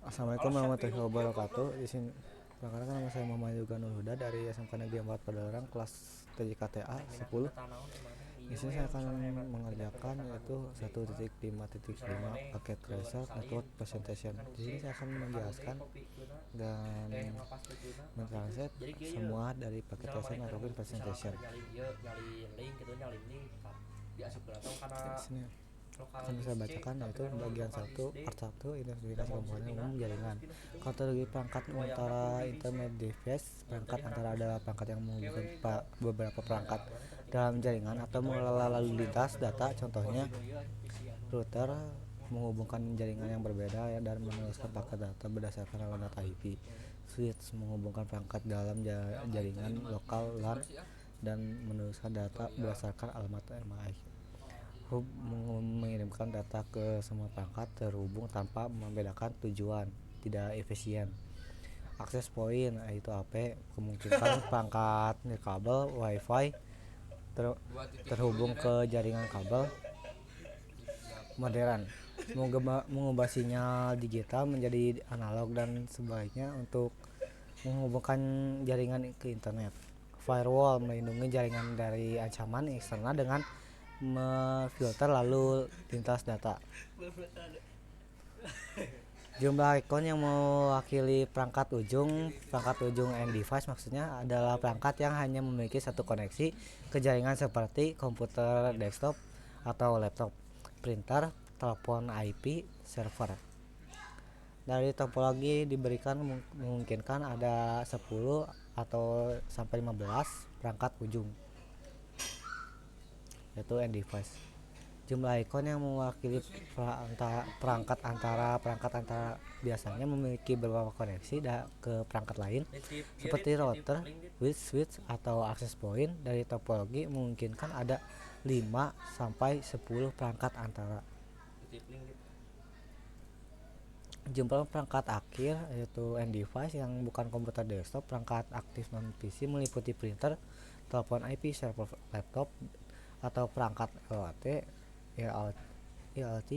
Assalamualaikum warahmatullahi wabarakatuh. Di sini perkenalkan nama saya Muhammad Yoga Nur Huda dari SMK Negeri 4 Padalarang kelas TJKTA 10. Di sini saya akan mengerjakan yaitu 1.5.5 paket tracer network presentation. Di sini saya akan menjelaskan dan mentranslate semua dari paket tracer network presentation. Di sini akan saya bacakan yaitu bagian 1 part 1 identifikasi komponen umum jaringan. Kategori perangkat antara internet device. Perangkat antara adalah perangkat yang menghubungkan beberapa perangkat dalam jaringan atau mengelola lalu lintas data. Contohnya router menghubungkan jaringan yang berbeda dan meneruskan paket data berdasarkan alamat IP. Switch menghubungkan perangkat dalam jaringan lokal LAN dan meneruskan data berdasarkan alamat MAC. Hub mengirimkan data ke semua perangkat terhubung tanpa membedakan tujuan, tidak efisien. Akses point yaitu AP memungkinkan perangkat nirkabel WiFi terhubung ke jaringan kabel modern, mengubah sinyal digital menjadi analog dan sebaliknya untuk menghubungkan jaringan ke internet. Firewall melindungi jaringan dari ancaman eksternal dengan memfilter lalu lintas data. Jumlah ikon yang mewakili perangkat ujung end device maksudnya adalah perangkat yang hanya memiliki satu koneksi ke jaringan seperti komputer desktop atau laptop, printer, telepon IP, server. Dari topologi diberikan memungkinkan ada 10 atau sampai 15 perangkat ujung yaitu end device. Jumlah ikon yang mewakili perangkat antara biasanya memiliki beberapa koneksi ke perangkat lain seperti router, switch atau access point. Dari topologi memungkinkan ada 5 sampai 10 perangkat antara. Jumlah perangkat akhir yaitu end device yang bukan komputer desktop. Perangkat aktif non PC meliputi printer, telepon IP, server laptop atau perangkat IoT.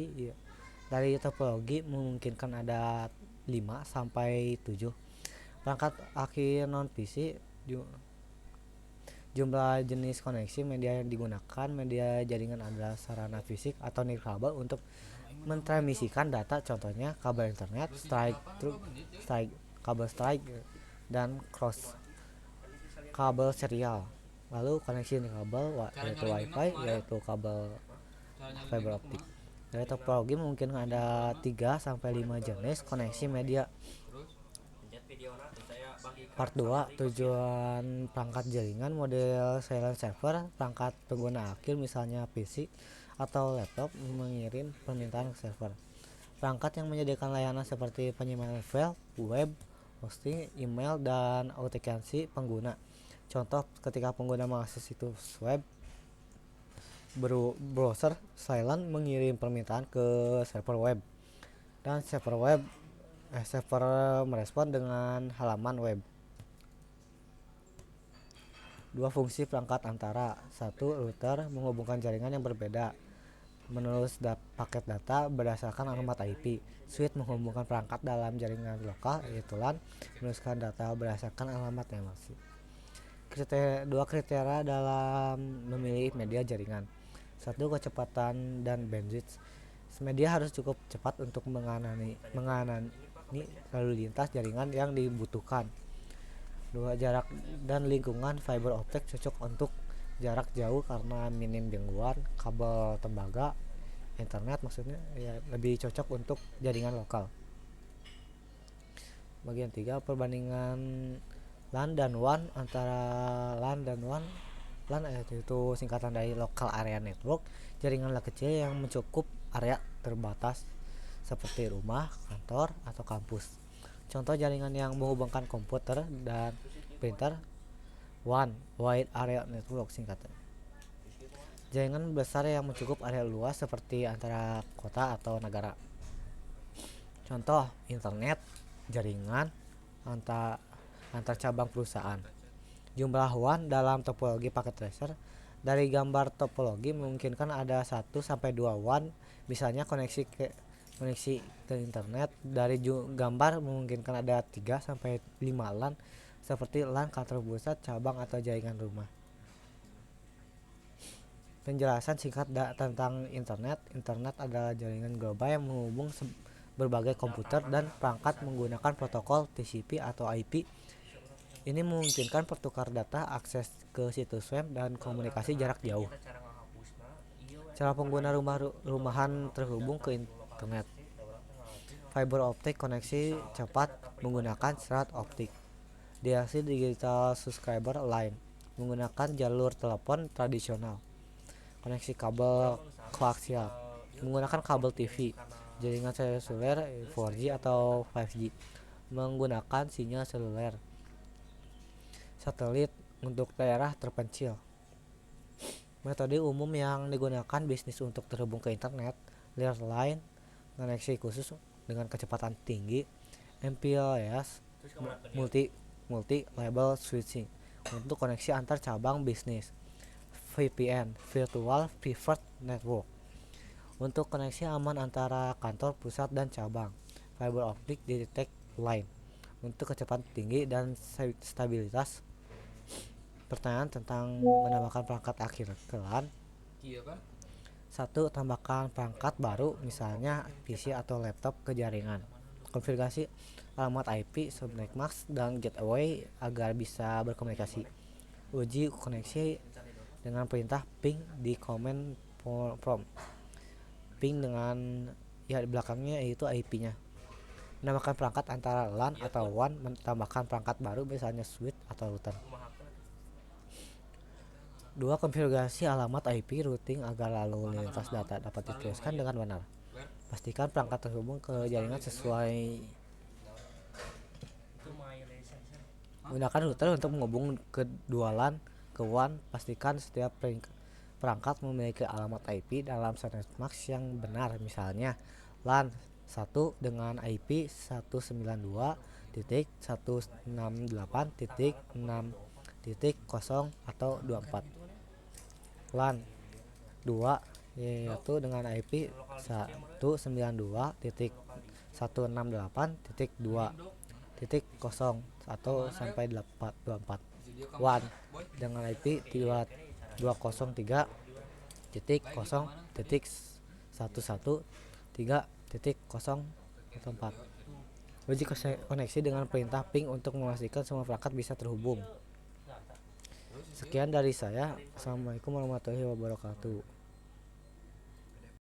Dari topologi memungkinkan ada 5 sampai 7 perangkat akhir non PC. Jumlah jenis koneksi media yang digunakan media jaringan adalah sarana fisik atau nirkabel untuk mentransmisikan data, contohnya kabel internet, kabel strike dan cross kabel serial. Lalu koneksi kabel yaitu WiFi yaitu kabel fiber optik. Dari topologi mungkin ada 3 sampai 5 jenis koneksi media. Part 2 tujuan perangkat jaringan model silent server. Perangkat pengguna akhir misalnya PC atau laptop mengirim permintaan ke server. Perangkat yang menyediakan layanan seperti penyimpanan file, web, hosting, email, dan autentikasi pengguna. Contoh ketika pengguna mengakses situs web, browser silent mengirim permintaan ke server web dan server merespon dengan halaman web. 2 fungsi perangkat antara. 1. Router menghubungkan jaringan yang berbeda menulis paket data berdasarkan alamat IP. Switch menghubungkan perangkat dalam jaringan lokal yaitu LAN menuliskan data berdasarkan alamat MAC. Dua kriteria dalam memilih media jaringan. 1. Kecepatan dan bandwidth. Media harus cukup cepat untuk mengalami lalu lintas jaringan yang dibutuhkan. 2. Jarak dan lingkungan. Fiber optik cocok untuk jarak jauh karena minim gangguan. Kabel tembaga internet maksudnya ya lebih cocok untuk jaringan lokal. Bagian 3 perbandingan LAN dan WAN. Antara LAN dan WAN, LAN itu singkatan dari local area network, jaringan kecil yang mencakup area terbatas seperti rumah, kantor, atau kampus. Contoh jaringan yang menghubungkan komputer dan printer. WAN, Wide Area Network singkatan. Jaringan besar yang mencakup area luas seperti antara kota atau negara. Contoh internet, jaringan antar cabang perusahaan. Jumlah WAN dalam topologi paket tracer. Dari gambar topologi memungkinkan ada 1 sampai 2 WAN, misalnya koneksi Koneksi ke internet dari gambar memungkinkan ada 3 sampai 5 LAN seperti LAN kantor pusat, cabang atau jaringan rumah. Penjelasan singkat tentang internet. Internet adalah jaringan global yang menghubung berbagai komputer dan perangkat menggunakan protokol TCP atau IP. Ini memungkinkan pertukar data, akses ke situs web, dan komunikasi jarak jauh. Cara pengguna rumahan terhubung ke internet. Fiber optic koneksi cepat menggunakan serat optik. DSL digital subscriber line menggunakan jalur telepon tradisional. Koneksi kabel koaksial menggunakan kabel TV, jaringan seluler 4G atau 5G menggunakan sinyal seluler. Satelit untuk daerah terpencil. Metode umum yang digunakan bisnis untuk terhubung ke internet: wireline, koneksi khusus dengan kecepatan tinggi, MPLS, multi label switching untuk koneksi antar cabang bisnis, VPN, Virtual Private Network, untuk koneksi aman antara kantor pusat dan cabang, fiber optic detect line untuk kecepatan tinggi dan stabilitas. Pertanyaan tentang menambahkan perangkat akhir ke LAN. 1. Tambahkan perangkat baru, misalnya PC atau laptop ke jaringan. Konfigurasi alamat IP, subnet mask, dan gateway agar bisa berkomunikasi. Uji koneksi dengan perintah ping di command prompt. Ping dengan di belakangnya yaitu IP-nya. Menambahkan perangkat antara LAN atau WAN, menambahkan perangkat baru misalnya switch atau router. 2. Konfigurasi alamat IP routing agar lalu lintas data dapat diteruskan dengan benar. Pastikan perangkat terhubung ke jaringan sesuai. Gunakan router untuk menghubung kedua LAN ke WAN. Pastikan setiap perangkat memiliki alamat IP dalam subnet mask yang benar, misalnya LAN 1 dengan IP 192.168.6.0 atau 24. LAN 2 yaitu dengan IP 192.168.2.0 atau sampai 24. WAN dengan IP 203.0.11.0.4. Uji koneksi dengan perintah ping untuk memastikan semua perangkat bisa terhubung. Sekian dari saya. Assalamualaikum warahmatullahi wabarakatuh.